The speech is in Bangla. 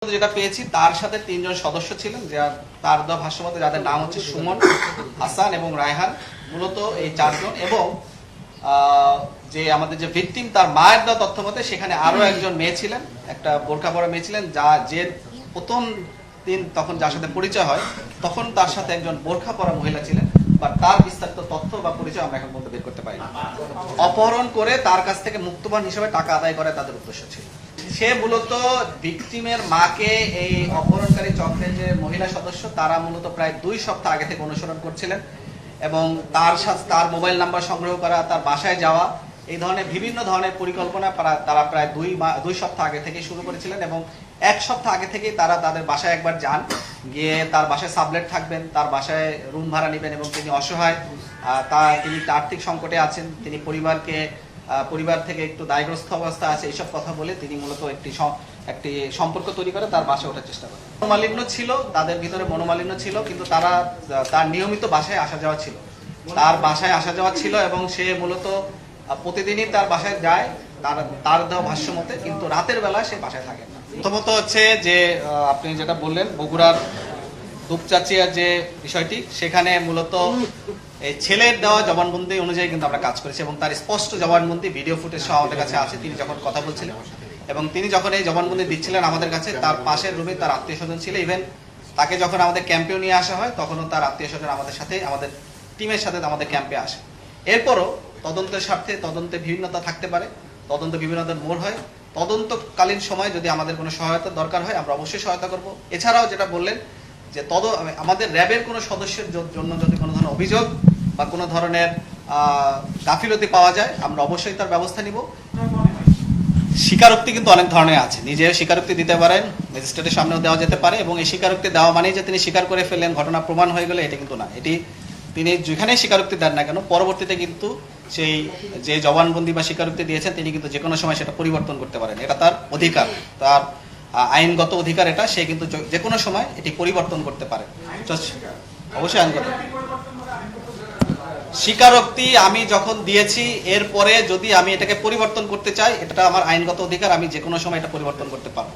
যেটা পেয়েছি তার সাথে তিনজন সদস্য ছিলেন, তার দেওয়া ভাষ্যমতে যাদের নাম হচ্ছে সুমন, হাসান এবং রায়হান, মূলত এই চারজন। এবং যে আমাদের যে ভিকটিম তার মায়ের দেওয়া তথ্য মতে সেখানে আরো একজন মেয়ে ছিলেন, একটা বোরকা পরা মেয়ে ছিলেন, যে প্রথম দিন তখন যার সাথে পরিচয় হয় তখন তার সাথে একজন বোরকা পরা মহিলা ছিলেন, বা তার বিস্তারিত তথ্য বা পরিচয় আমরা এখন পর্যন্ত বের করতে পারি না। অপহরণ করে তার কাছ থেকে মুক্তবান হিসেবে টাকা আদায় করে তাদের উদ্দেশ্য ছিল। সে মূলত ভিকটিমের মাকে এই অপহরণকারী চক্রের যে মহিলা সদস্য তারা মূলত প্রায় 2 সপ্তাহ আগে থেকে অনুসরণ করছিলেন, এবং তার সাথে তার মোবাইল নাম্বার সংগ্রহ করা, তার বাসায় যাওয়া, এই ধরনের বিভিন্ন ধরনের পরিকল্পনা তারা প্রায় 2 সপ্তাহ আগে থেকে শুরু করেছিলেন। এবং 1 সপ্তাহ আগে থেকেই তারা তাদের বাসায় একবার যান, গিয়ে তার বাসায় সাবলেট থাকবেন, তার বাসায় রুম ভাড়া নেবেন, এবং তিনি অসহায়, তিনি আর্থিক সংকটে আছেন, তিনি পরিবার থেকে একটু দায়গ্রস্ত অবস্থা আছে, এইসব কথা বলে তিনি মূলত একটি সম্পর্ক তৈরি করে তার বাসায় ওঠার চেষ্টা করেন। মনোমালিন্য ছিল, তাদের ভিতরে মনোমালিন্য ছিল, কিন্তু তার নিয়মিত বাসায় আসা যাওয়া ছিল, এবং সে মূলত প্রতিদিনই তার বাসায় যায় তার দেওয়া ভাষ্য মতে, কিন্তু রাতের বেলা সে বাসায় থাকেন না। প্রথমত হচ্ছে যে আপনি যেটা বললেন বগুড়ার দুপচাচিয়ার যে বিষয়টি, সেখানে মূলত এই ছেলের দেওয়া জবানবন্দি অনুযায়ী কিন্তু আমরা কাজ করেছি, এবং তার স্পষ্ট জবানবন্দি ভিডিও ফুটেজ সহ আমাদের কাছে আছে। তিনি যখন কথা বলছিলেন এবং তিনি যখন এই জবানবন্দি দিচ্ছিলেন আমাদের কাছে, তার পাশের রুমে তার আত্মীয় স্বজন ছিল। ইভেন তাকে যখন আমাদের ক্যাম্পেও নিয়ে আসা হয় তখনও তার আত্মীয় স্বজন আমাদের সাথে, আমাদের টিমের সাথে আমাদের ক্যাম্পে আসে। এরপরও তদন্তের স্বার্থে তদন্তে বিভিন্নতা থাকতে পারে, তদন্ত বিভিন্নতার মোড় হয়, তদন্তকালীন সময় যদি আমাদের কোনো সহায়তা দরকার হয় আমরা অবশ্যই সহায়তা করব। এছাড়াও যেটা বললেন যে আমাদের র্যাবের কোনো সদস্যের জন্য যদি কোনো ধরনের অভিযোগ বা কোনো ধরনের গাফিলতি পাওয়া যায় আমরা অবশ্যই তার ব্যবস্থা নিব। স্বীকারোক্তি কিন্তু অনেক ধরনের আছে, নিজেও স্বীকারোক্তি দিতে পারেন, ম্যাজিস্ট্রেটের সামনেও দেওয়া যেতে পারে, এবং এই স্বীকারোক্তি দেওয়া মানেই যে তিনি স্বীকার করে ফেললেন, ঘটনা প্রমাণ হয়ে গেলে এটা কিন্তু না। তিনি যেখানেই স্বীকারোক্তি দেন না কেন পরবর্তীতে কিন্তু সেই যে জবানবন্দি বা স্বীকারোক্তি দিয়েছেন তিনি কিন্তু যে কোনো সময় সেটা পরিবর্তন করতে পারেন, এটা তার অধিকার, তার আইনগত অধিকার এটা। সে কিন্তু যে কোনো সময় এটি পরিবর্তন করতে পারে, অবশ্যই আইনগত। স্বীকারোক্তি আমি যখন দিয়েছি এরপরে যদি আমি এটাকে পরিবর্তন করতে চাই, এটা আমার আইনগত অধিকার, আমি যে কোনো সময় এটা পরিবর্তন করতে পারবো।